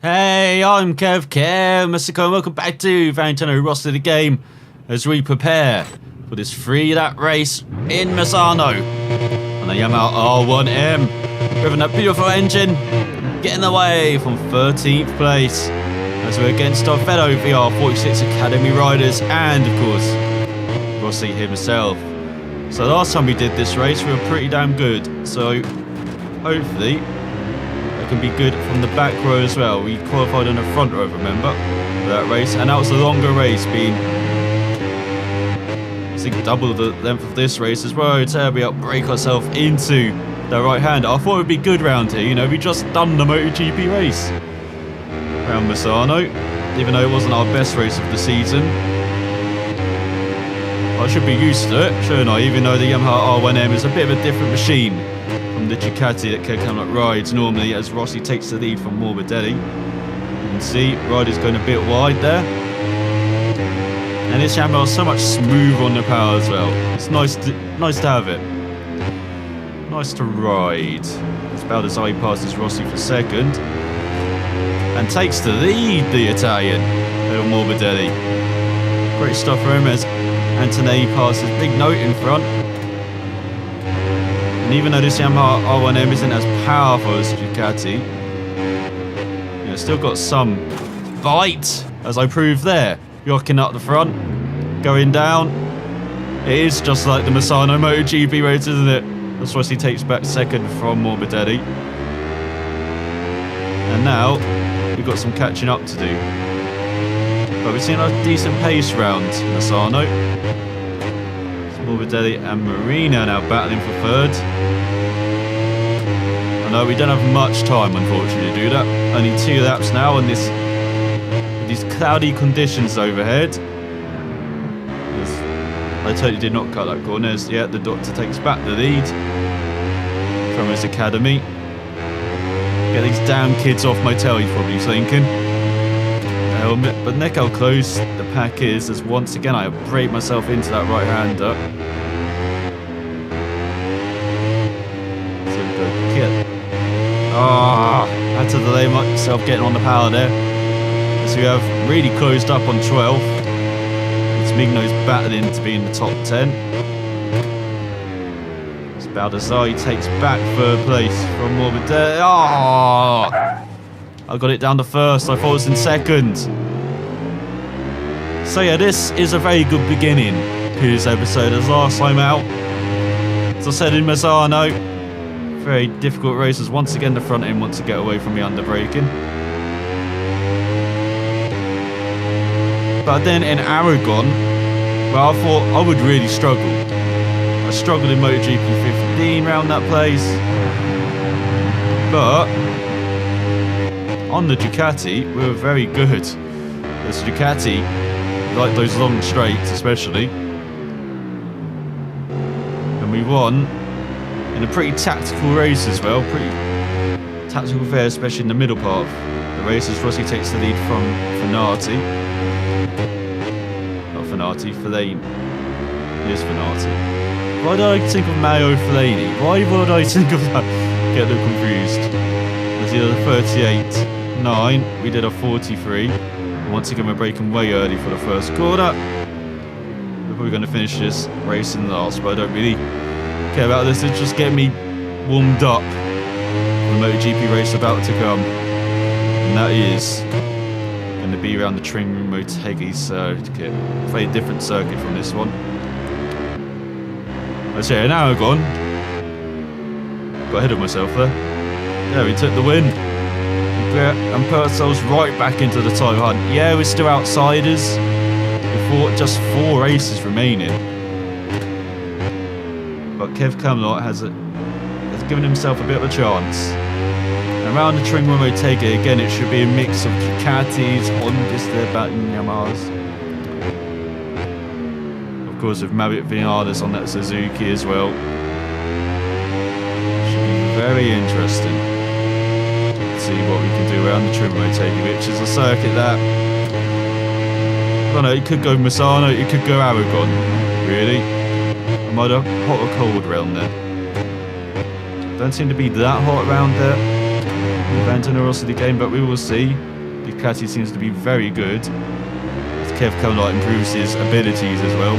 Hey, I'm Kev Camelot, and welcome back to Valentino Rossi the game as we prepare for this 3-lap race in Misano on the Yamaha R1M. Driving that beautiful engine, getting away from 13th place as we're against our fellow VR46 Academy riders and, of course, Rossi himself. So last time we did this race, we were pretty damn good. So hopefully it can be good from the back row as well. We qualified on the front row, remember, for that race, and that was a longer race, being I think double the length of this race as well. To be able to break ourselves into the right hand. I thought it would be good round here. You know, we just done the MotoGP race around Misano, even though it wasn't our best race of the season. I should be used to it, shouldn't I? Even though the Yamaha R1M is a bit of a different machine from the Ducati that Kev Camelot rides normally, as Rossi takes the lead from Morbidelli. You can see Ryder's going a bit wide there. And this Yamaha is so much smooth on the power as well. It's nice to have it. Nice to ride. As Baldessari passes Rossi for second. And takes the lead, the Italian, little Morbidelli. Great stuff for him as Antonelli passes Big Note in front. And even though this Yamaha R1M isn't as powerful as Ducati, it's still got some bite, as I proved there. Yocking up the front, going down. It is just like the Misano MotoGP race, isn't it? That's why he takes back second from Morbidelli. And now we've got some catching up to do. But we've seen a decent pace round Misano. Morbidelli and Marino now battling for third. I know we don't have much time, unfortunately, to do that. Only 2 laps now on this with these cloudy conditions overhead. I totally did not cut that corner. Yeah, the doctor takes back the lead from his academy. Get these damn kids off my tail, he's probably thinking. Helmet, but look how close the pack is, as once again I break myself into that right-hander. So good kit. Had to delay myself getting on the power there. So we have really closed up on 12th. It's Migno's battling to be in the top 10. As Baldessari takes back third place from Morbidelli. I got it down to first. I thought it was in second. So yeah, this is a very good beginning to this episode. As last time out, as I said in Misano, very difficult races. Once again, the front end wants to get away from me under braking. But then in Aragon, well, I thought I would really struggle. I struggled in MotoGP 15 round that place. But on the Ducati, we were very good. As Ducati, like those long straights especially. And we won in a pretty tactical race as well. Pretty tactical affair, especially in the middle part of the race, as Rossi takes the lead from Finati. Not Finati, Fellaini. It is Finati. Why did I think of Mario Fellaini? Why would I think of that? Get a little confused. As he did a 38.9, we did a 43. Once again, we're braking way early for the first corner. We're probably going to finish this race in last, but I don't really care about this. It's just getting me warmed up for the MotoGP race about to come. And that is going to be around the Twin Ring Motegi circuit. Play a different circuit from this one. Let's say an hour gone. Got ahead of myself there. Yeah, we took the win. And put ourselves right back into the title hunt. Yeah, we're still outsiders. Before just 4 races remaining. But Kev Camelot has given himself a bit of a chance. And around the Twin Ring Motegi, again, it should be a mix of Ducatis, Hondas, they're battling Yamahas. Of course, with Maverick Vinales on that Suzuki as well. Should be very interesting. See what we can do around the Twin Ring Motegi, which is a circuit that, I don't know, it could go Misano, it could go Aragon, really. Am I hot or cold around there? Don't seem to be that hot around there with Valentino Rossi the game, but we will see. Ducati seems to be very good. As Kev Camelot improves his abilities as well.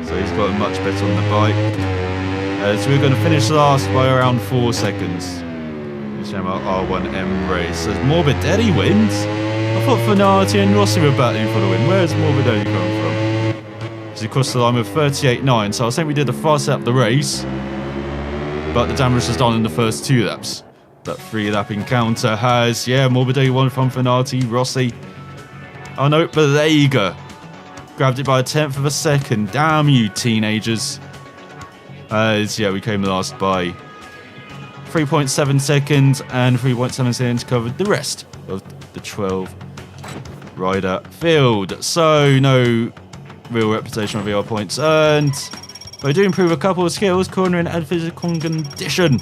So he's gotten much better on the bike. So we're going to finish last by around 4 seconds. This Yamaha R1M race. As Morbidelli wins. I thought Finati and Rossi were battling for the win. Where's Morbidelli coming from? Because he crossed the line with 38.9. So I think we did the fast lap of the race. But the damage was done in the first 2 laps. That 3-lap encounter has, yeah, Morbidelli won from Finati, Rossi. Oh no, Balega grabbed it by 1/10 of a second. Damn you, teenagers. As, yeah, we came last by 3.7 seconds, and 3.7 seconds covered the rest of the 12-rider field. So, no real reputation of VR points earned. But I do improve a couple of skills, cornering and physical condition.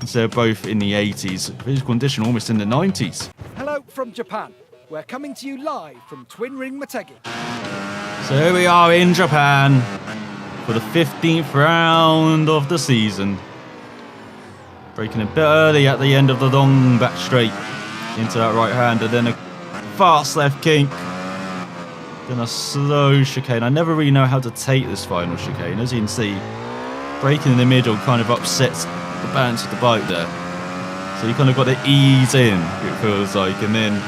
So they're both in the 80s. Physical condition almost in the 90s. Hello from Japan. We're coming to you live from Twin Ring Motegi. So here we are in Japan for the 15th round of the season. Braking a bit early at the end of the long back straight into that right hander, then a fast left kink, then a slow chicane. I never really know how to take this final chicane. As you can see, braking in the middle kind of upsets the balance of the bike there. So you kind of got to ease in, it feels like, and then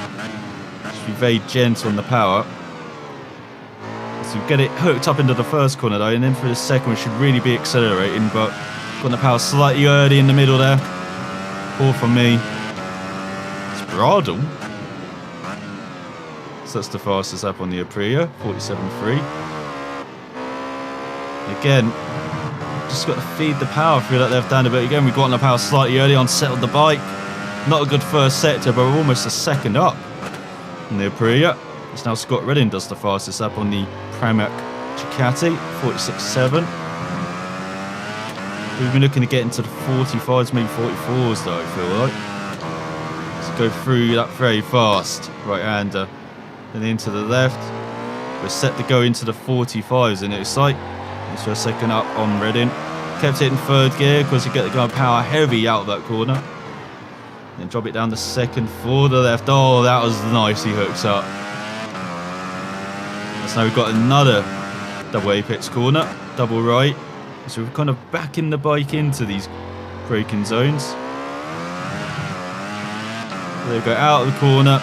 just be very gentle on the power. So get it hooked up into the first corner though, and then for the second we should really be accelerating, but got the power slightly early in the middle there. Poor from me. Bradle. So that's the fastest lap on the Aprilia, 47.3. Again, just got to feed the power through that left hander, but again we got on the power slightly early, unsettled the bike. Not a good first sector, but we're almost a second up on the Aprilia. It's now Scott Redding does the fastest lap on the Pramac Ducati, 46.7. We've been looking to get into the 45s, maybe 44s though, I feel like. Let's go through that very fast right-hander. Then into the left. We're set to go into the 45s in its sight. So a second up on Redding. Kept it in third gear because you get the kind of power heavy out of that corner. Then drop it down to second for the left. Oh, that was nice. He hooks up. So now we've got another double apex corner, double right. So we're kind of backing the bike into these braking zones. There we go, out of the corner,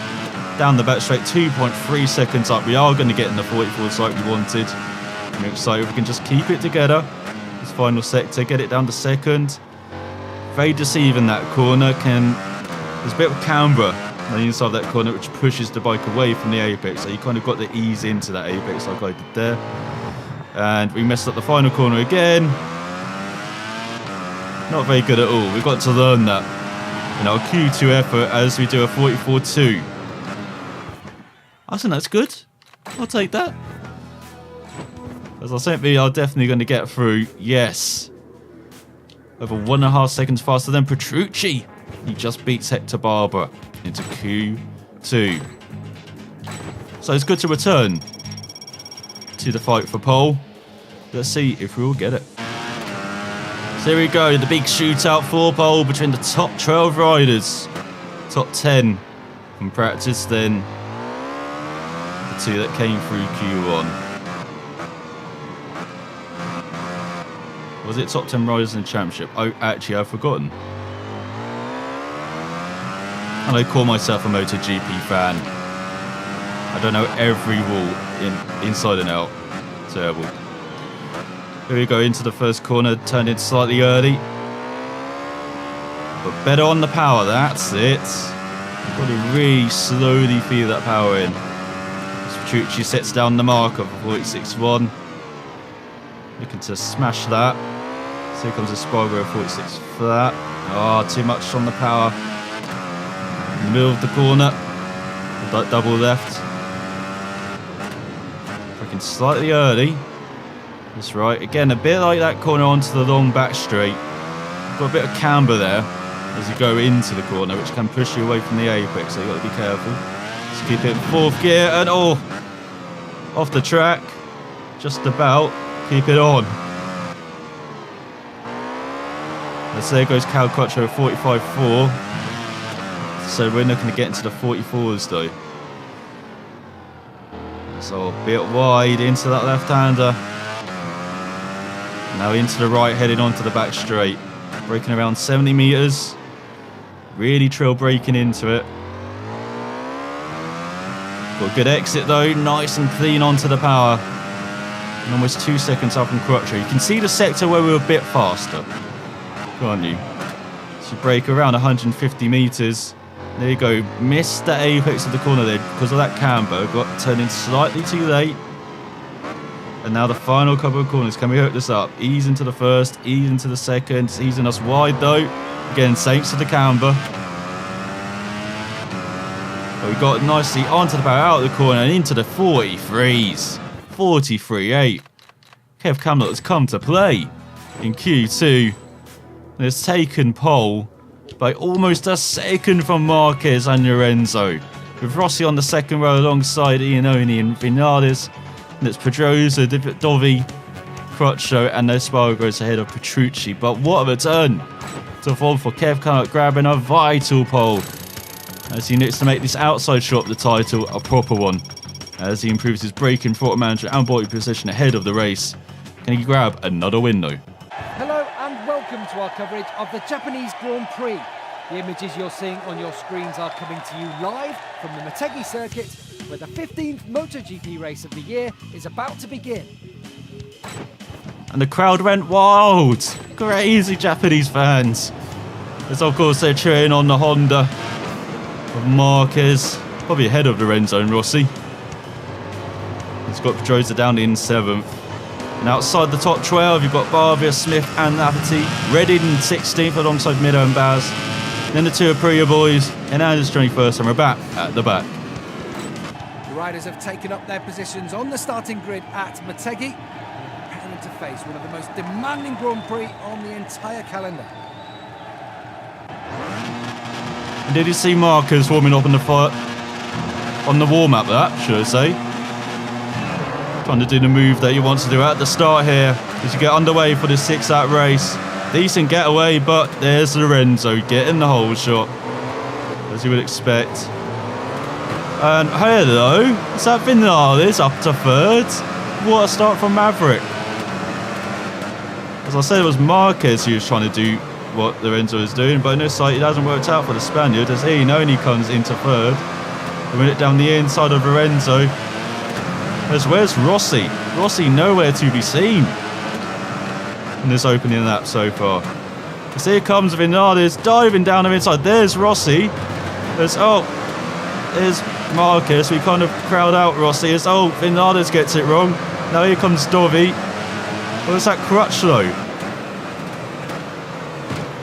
down the back straight, 2.3 seconds up. We are going to get in the 44 like we wanted. I'm excited if we can just keep it together. This final sector, get it down to second. Very deceiving that corner. There's a bit of camber on the inside of that corner which pushes the bike away from the apex. So you kind of got to ease into that apex like I did there. And we messed up the final corner again. Not very good at all. We've got to learn that in our Q2 effort as we do a 44.2. I think that's good. I'll take that. As I said, we are definitely going to get through. Yes. Over 1.5 seconds faster than Petrucci. He just beats Hector Barber into Q2. So it's good to return to the fight for pole. Let's see if we will get it. So here we go, the big shootout for pole between the top 12 riders. Top 10 from practice, then the 2 that came through Q1. Was it top 10 riders in the championship? Oh, actually, I've forgotten. And I call myself a MotoGP fan. I don't know every rule inside and out. Terrible. Here we go into the first corner, turned in slightly early. But better on the power, that's it. You've got to really slowly feel that power in. As Petrucci sets down the mark of 46.1. Looking to smash that. So here comes a Spargo 46 flat. Oh, too much on the power. In the middle of the corner. That double left. Freaking slightly early. That's right. Again, a bit like that corner onto the long back straight. Got a bit of camber there as you go into the corner, which can push you away from the apex, so you've got to be careful. Just keep it in fourth gear and off the track. Just about. Keep it on. As there goes Cal Crutcher 45.4. so we're looking to get into the 44s though. So a bit wide into that left-hander. Now into the right, heading onto the back straight. Braking around 70 metres. Really trail braking into it. Got a good exit though, nice and clean onto the power. And almost 2 seconds up from Crutcher. You can see the sector where we were a bit faster, can't you? So brake around 150 metres. There you go, missed the apex of the corner there because of that camber. Got turned in slightly too late. And now the final couple of corners. Can we hook this up? Ease into the first, ease into the second. It's easing us wide though. Again, thanks to the camber. But we got nicely onto the power, out of the corner and into the 43s. 43.8. Kev Camelot has come to play in Q2. And has taken pole by almost a second from Marquez and Lorenzo. With Rossi on the second row alongside Iannone and Vinales. And it's Pedrosa, Dovi, Crutcho and Espargaros ahead of Petrucci. But what a turn to fall for Kev Camelot, grabbing a vital pole as he looks to make this outside shot of the title a proper one. As he improves his braking, throttle management and body position ahead of the race. Can he grab another win though? Hello and welcome to our coverage of the Japanese Grand Prix. The images you're seeing on your screens are coming to you live from the Motegi circuit, where the 15th MotoGP race of the year is about to begin. And the crowd went wild. Crazy Japanese fans. As of course they're cheering on the Honda of Marquez, probably ahead of Lorenzo and Rossi. He's got Pedrosa down in 7th. And outside the top 12, you've got Barbia, Smith and Lafferty. Redding in 16th alongside Mido and Baz. Then the two Aprilia boys, and Anders 21st, and we're back at the back. The riders have taken up their positions on the starting grid at Motegi, preparing to face one of the most demanding Grand Prix on the entire calendar. And did you see Marquez warming up on the warm-up, that, should I say? Trying to do the move that he wants to do at the start here as you get underway for the 6-lap race. Decent getaway, but there's Lorenzo getting the whole shot, as you would expect. And hello, is that Vinales up to 3rd? What a start from Maverick. As I said, it was Marquez who was trying to do what Lorenzo was doing, but in this site it hasn't worked out for the Spaniard as Iannone comes into 3rd. We went it down the inside of Lorenzo. As where's Rossi? Rossi nowhere to be seen in this opening lap so far. As here comes Vinales diving down the inside. There's Rossi. There's Marquez. We kind of crowd out Rossi as Vinales gets it wrong. Now here comes Dovi. Where's that Crutchlow?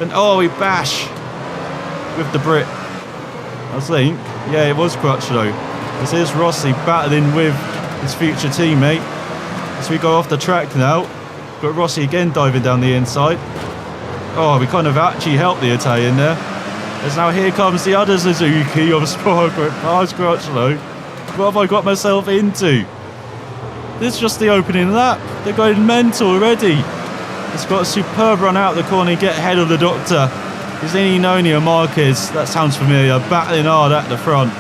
And we bash with the Brit. I think. Yeah, it was Crutchlow. As here's Rossi battling with his future teammate. As we go off the track now, got Rossi again diving down the inside. We kind of actually helped the Italian there. As now here comes the other Suzuki of Spargo past Crutchlow. What have I got myself into? This is just the opening lap. They're going mental already. It's got a superb run out the corner, get ahead of the Doctor. Is Iannone and Marquez, that sounds familiar, battling hard at the front.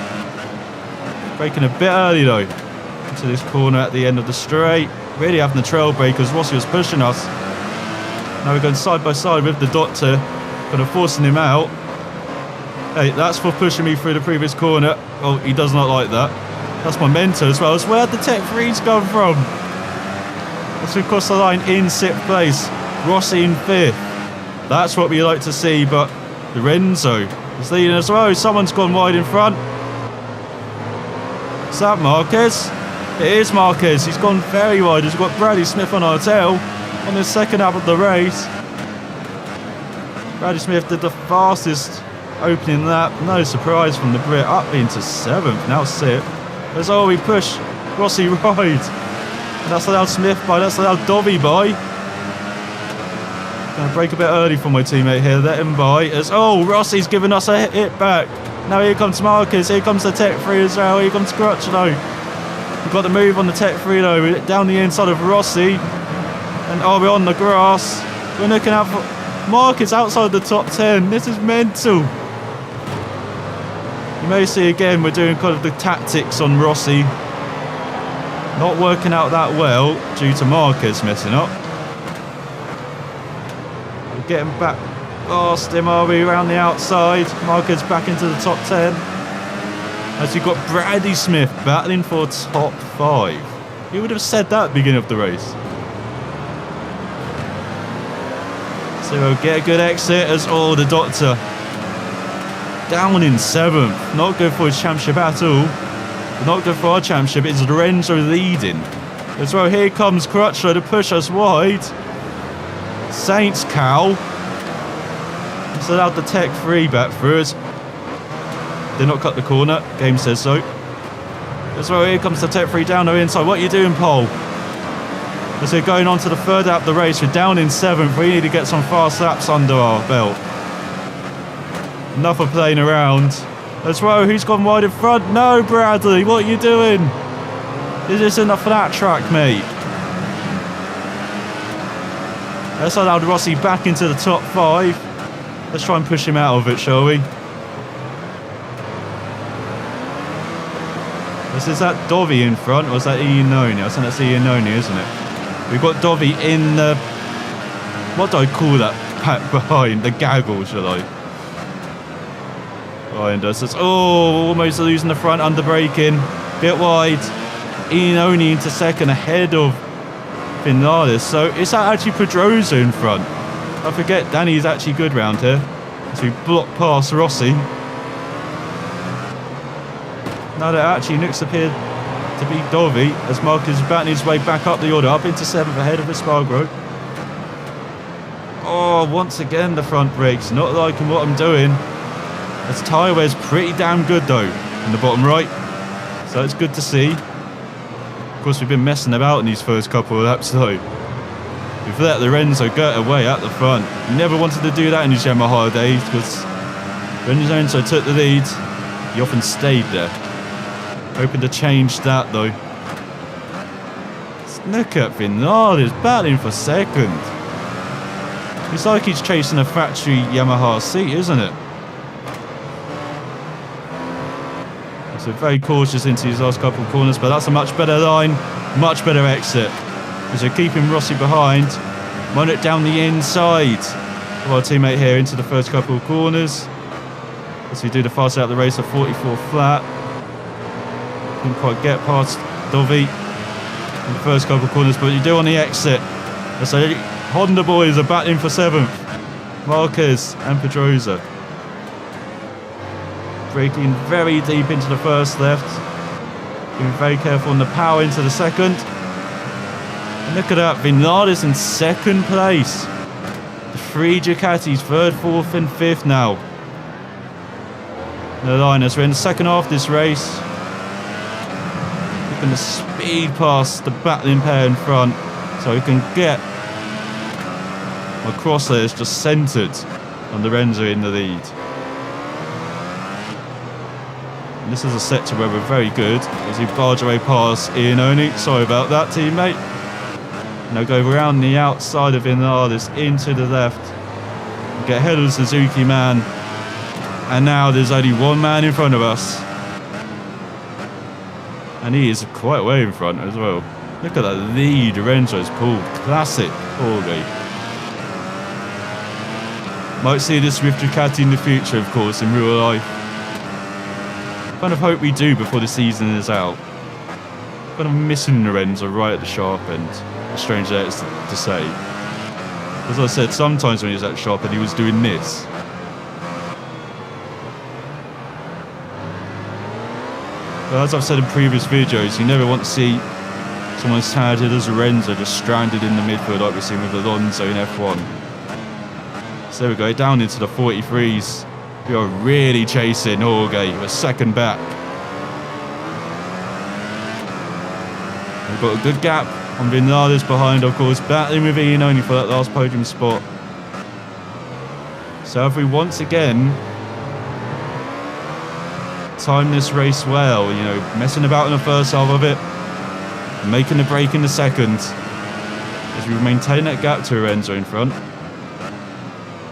Braking a bit early though. To this corner at the end of the straight. Really having the trail break as Rossi was pushing us. Now we're going side by side with the Doctor, kind of forcing him out. Hey, that's for pushing me through the previous corner. He does not like that. That's my mentor as well. As where'd the Tech 3s come from? As we cross the line in 6th place. Rossi in 5th. That's what we like to see, but Lorenzo is leading as well. Someone's gone wide in front. Is that Marquez? It is Marquez. He's gone very wide. He's got Bradley Smith on our tail on the second lap of the race. Bradley Smith did the fastest opening lap. No surprise from the Brit. Up into 7th. Now 6th. As we push Rossi wide. And that's allowed Smith by. That's allowed Dovi by. Going to break a bit early for my teammate here. Let him by. As Rossi's giving us a hit back. Now here comes Marquez. Here comes the Tech 3 as well. Here comes Crutchlow. We've got the move on the Tech 3 though, down the inside of Rossi. And we're on the grass. We're looking out for Marquez outside the top 10. This is mental. You may see again we're doing kind of the tactics on Rossi. Not working out that well due to Marquez messing up. We're getting back past him, are we, around the outside. Marquez back into the top 10. As you've got Bradley Smith battling for top 5. Who would have said that at the beginning of the race? So we'll get a good exit as the Doctor down in 7th. Not good for his championship at all. Not good for our championship. It's Lorenzo leading. As well, here comes Crutchlow to push us wide. Saints Cow. He's allowed the Tech 3 back through us. Did not cut the corner. Game says so. As well, here comes the Tech 3 down the inside. What are you doing, Paul? As we're going on to the third lap of the race, we're down in 7th. We need to get some fast laps under our belt. Enough of playing around. As well, who's gone wide in front? No, Bradley, what are you doing? Is this enough for that track, mate? Let's allow Rossi back into the top 5. Let's try and push him out of it, shall we? Is that Dovi in front, or is that Iannone? I think that's Iannone, isn't it? We've got Dovi in the... What do I call that pack behind? The gaggle, shall I? Behind us. It's, almost losing the front, under braking. Bit wide. Iannone into second ahead of Vinales. So is that actually Pedrosa in front? I forget Danny's actually good round here. So we block past Rossi. Now that actually looks appeared to be Dovi as Marcus is battling his way back up the order, up into 7th ahead of Espargaro. Once again the front brakes, not liking what I'm doing. This tyre wear's pretty damn good though, in the bottom right. So it's good to see. Of course, we've been messing about in these first couple of laps though. We've let Lorenzo get away at the front. We never wanted to do that in his Yamaha days because when Lorenzo took the lead, he often stayed there. Hoping to change that though. Look at Vinales battling for second. It's like he's chasing a factory Yamaha seat, isn't it? So very cautious into his last couple of corners, but that's a much better line, much better exit. As they're keeping Rossi behind. Run it down the inside of our teammate here into the first couple of corners. As we do the fast out of the race at 44 flat. Didn't quite get past Dovi in the first couple of corners, but you do on the exit. So Honda boys are battling for 7th. Marquez and Pedrosa. Braking very deep into the first left. Being very careful on the power into the second. And look at that, Vinales in second place. The 3 Ducatis, 3rd, 4th and 5th now. The liners, we're in the second half of this race. Going to speed past the battling pair in front so we can get my crosshairs just centred on Lorenzo in the lead. And this is a sector where we're very good as we barge away past Iannone. Sorry about that, teammate. Now go around the outside of Vinales into the left. Get ahead of the Suzuki man. And now there's only one man in front of us. And he is quite away in front as well. Look at that lead Lorenzo's pulled. Classic Jorge. Might see this with Ducati in the future, of course, in real life. Kind of hope we do before the season is out. Kind of missing Lorenzo right at the sharp end. As strange as that is to say. As I said, sometimes when he was at the sharp end, he was doing this. But as I've said in previous videos, you never want to see someone as talented as Lorenzo just stranded in the midfield like we've seen with Alonso in F1. So there we go, down into the 43s. We are really chasing Jorge. We're second back. We've got a good gap on Vinales behind, of course, battling with Iannone for that last podium spot. So if we once again time this race well, you know, messing about in the first half of it, making the break in the second, as we maintain that gap to Lorenzo in front.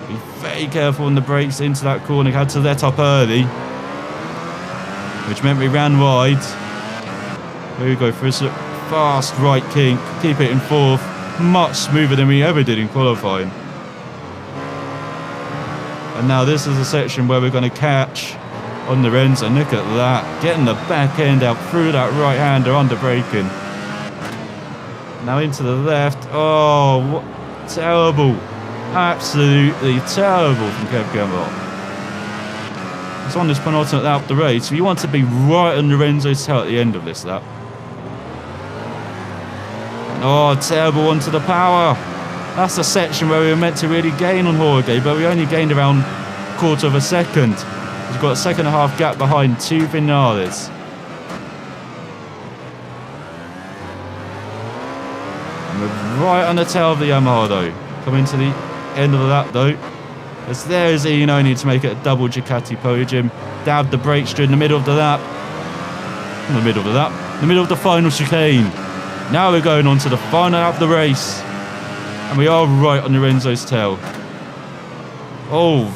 Be very careful on the brakes into that corner, had to let up early. which meant we ran wide. Here we go for a fast right kink, keep it in 4th, much smoother than we ever did in qualifying. And now this is a section where we're going to catch on the ends, and look at that, getting the back end out through that right hander under braking. Now into the left. Oh, what terrible, absolutely terrible from Kev Camelot. It's on this penultimate lap of the race, so you want to be right on Lorenzo's tail at the end of this lap. Oh, terrible onto the power. That's the section where we were meant to really gain on Jorge, but we only gained around a quarter of a second. We've got a 2.5 gap behind 2 Vinales. And we're right on the tail of the Yamaha though. Coming to the end of the lap though. As there is Iannone to make it a double Ducati podium. Dabbed the brakes during the middle of the lap. Not the middle of the lap. The middle of the final chicane. Now we're going on to the final lap of the race. And we are right on Lorenzo's tail. Oh,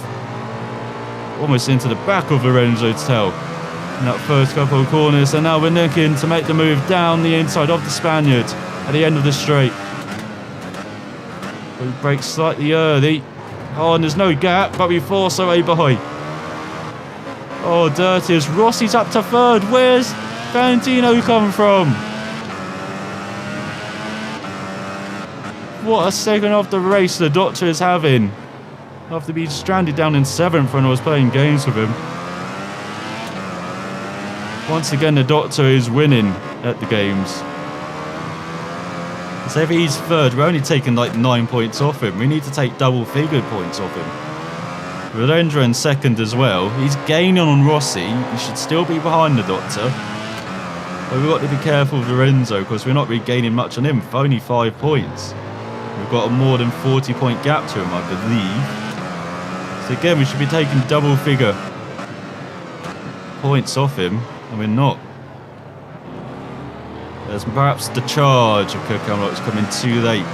almost into the back of Lorenzo's tail in that first couple of corners. And now we're looking to make the move down the inside of the Spaniard at the end of the straight. We brake slightly early. Oh, and there's no gap, but we force our way by. Oh, dirty as Rossi's up to 3rd. Where's Valentino come from? What a second off the race the Doctor is having. After being stranded down in 7th when I was playing games with him. Once again, the Doctor is winning at the games. So if he's 3rd, we're only taking like 9 points off him. We need to take double-figured points off him. Lorenzo in 2nd as well. He's gaining on Rossi. He should still be behind the Doctor. But we've got to be careful with Lorenzo because we're not really gaining much on him for only 5 points. We've got a more than 40-point gap to him, I believe. So again, we should be taking double-figure points off him, and we're not. There's perhaps the charge of Kev Camelot is coming too late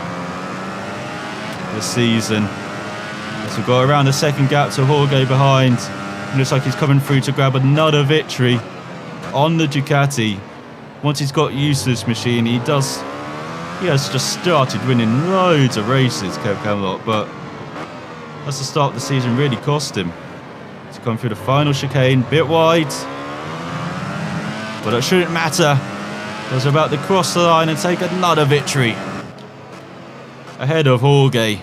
this season. As we've got around the 2nd gap to Jorge behind. It looks like he's coming through to grab another victory on the Ducati. Once he's got used to this machine, he has just started winning loads of races, Kev Camelot, but that's the start of the season really cost him. He's come through the final chicane, bit wide, but it shouldn't matter. He was about to cross the line and take another victory ahead of Jorge.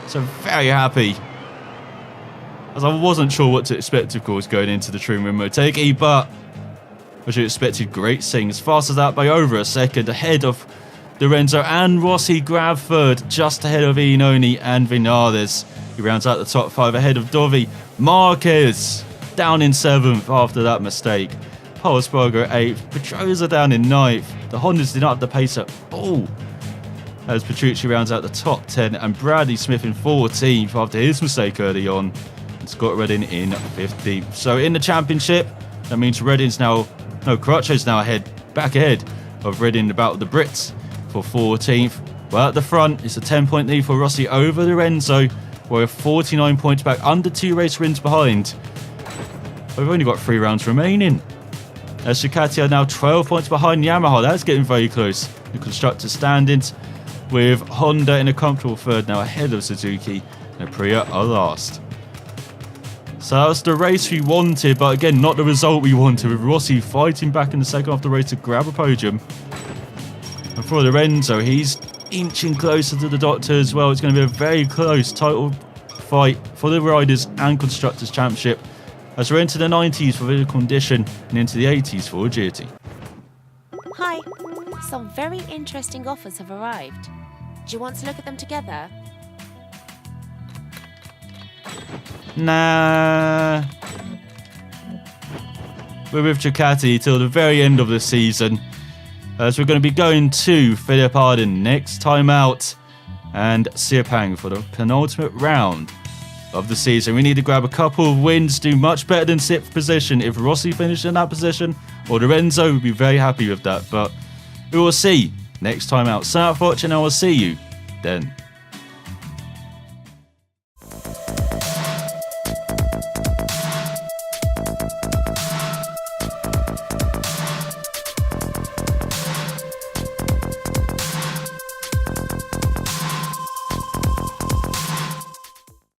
So very happy, as I wasn't sure what to expect, of course, going into the Twin Ring Motegi, but I should have expected great things. Fast as that by over a second, ahead of Lorenzo and Rossi grab 3rd, just ahead of Iannone and Vinales. He rounds out the top 5 ahead of Dovi. Marquez down in 7th after that mistake. Holzberger 8th, Pedrosa down in 9th. The Hondas did not have the pace at all as Petrucci rounds out the top 10, and Bradley Smith in 14th after his mistake early on, and Scott Redding in 15th. So in the championship, that means Crutchow's now back ahead of Redding, about the Brits for 14th. Well, at the front, it's a 10-point lead for Rossi over Lorenzo. We're 49 points back, under 2 race wins behind. We've only got 3 rounds remaining. As Ducati are now 12 points behind Yamaha. That's getting very close. The constructors standings, with Honda in a comfortable 3rd now ahead of Suzuki, and Aprilia are last. So that was the race we wanted, but again, not the result we wanted, with Rossi fighting back in the second half of the race to grab a podium. And for Lorenzo, he's inching closer to the Doctor as well. It's going to be a very close title fight for the Riders and Constructors Championship, as we're into the 90s for physical condition and into the 80s for agility. Hi, some very interesting offers have arrived. Do you want to look at them together? Nah. We're with Ducati till the very end of the season, as we're going to be going to Philip Arden next time out and Sepang for the penultimate round of the season. We need to grab a couple of wins, do much better than 6th position. If Rossi finished in that position, or Lorenzo, would be very happy with that, but we will see next time out. So, unfortunately, I will see you then.